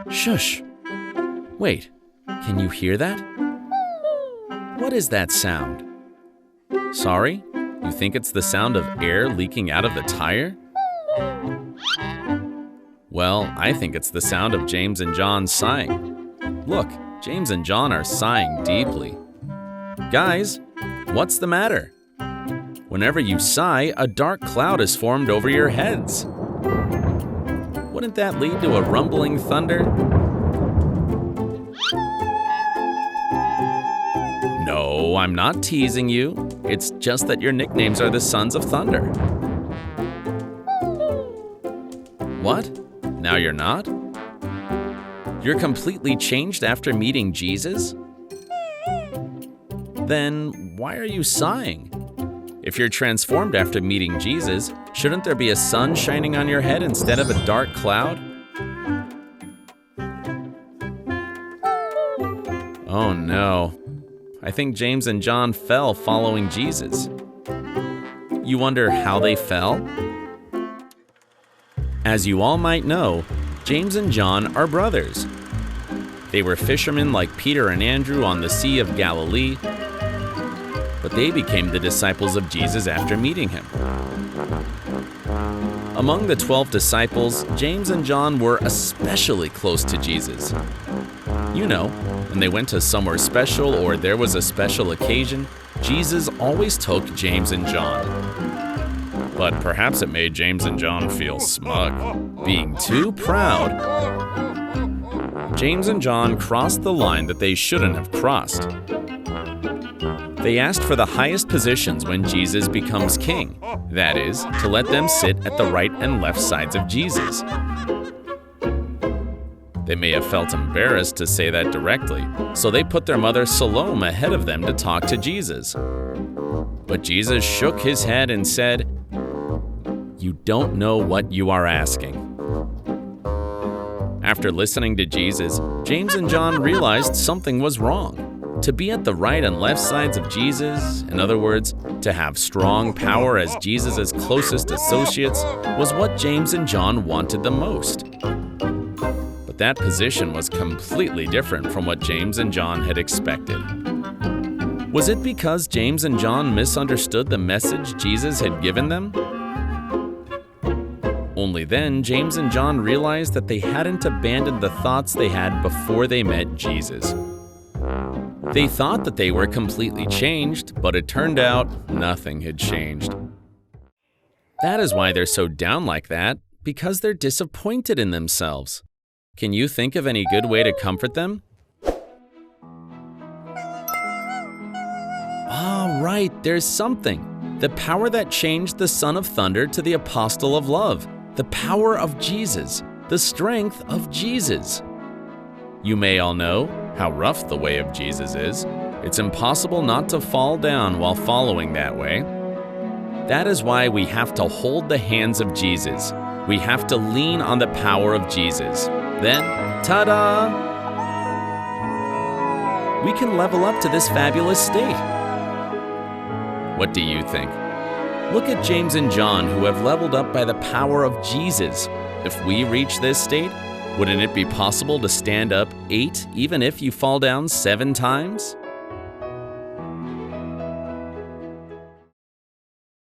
Shush! Wait, can you hear that? What is that sound? Sorry? You think it's the sound of air leaking out of the tire? Well, I think it's the sound of James and John sighing. Look, James and John are sighing deeply. Guys, what's the matter? Whenever you sigh, a dark cloud is formed over your heads. Wouldn't that lead to a rumbling thunder? No, I'm not teasing you. It's just that your nicknames are the Sons of Thunder. What? Now you're not? You're completely changed after meeting Jesus? Then why are you sighing? If you're transformed after meeting Jesus, shouldn't there be a sun shining on your head instead of a dark cloud? Oh no. I think James and John fell following Jesus. You wonder how they fell? As you all might know, James and John are brothers. They were fishermen like Peter and Andrew on the Sea of Galilee, but they became the disciples of Jesus after meeting him. Among the 12 disciples, James and John were especially close to Jesus. You know, when they went to somewhere special or there was a special occasion, Jesus always took James and John. But perhaps it made James and John feel smug, being too proud. James and John crossed the line that they shouldn't have crossed. They asked for the highest positions when Jesus becomes king, that is, to let them sit at the right and left sides of Jesus. They may have felt embarrassed to say that directly, so they put their mother Salome ahead of them to talk to Jesus. But Jesus shook his head and said, "You don't know what you are asking." After listening to Jesus, James and John realized something was wrong. To be at the right and left sides of Jesus, in other words, to have strong power as Jesus' closest associates, was what James and John wanted the most. But that position was completely different from what James and John had expected. Was it because James and John misunderstood the message Jesus had given them? Only then, James and John realized that they hadn't abandoned the thoughts they had before they met Jesus. They thought that they were completely changed, but it turned out nothing had changed. That is why they're so down like that, because they're disappointed in themselves. Can you think of any good way to comfort them? Ah, right, there's something. The power that changed the Son of Thunder to the Apostle of Love. The power of Jesus. The strength of Jesus. You may all know how rough the way of Jesus is. It's impossible not to fall down while following that way. That is why we have to hold the hands of Jesus. We have to lean on the power of Jesus. Then, ta-da! We can level up to this fabulous state. What do you think? Look at James and John, who have leveled up by the power of Jesus. If we reach this state, wouldn't it be possible to stand up 8 even if you fall down 7 times?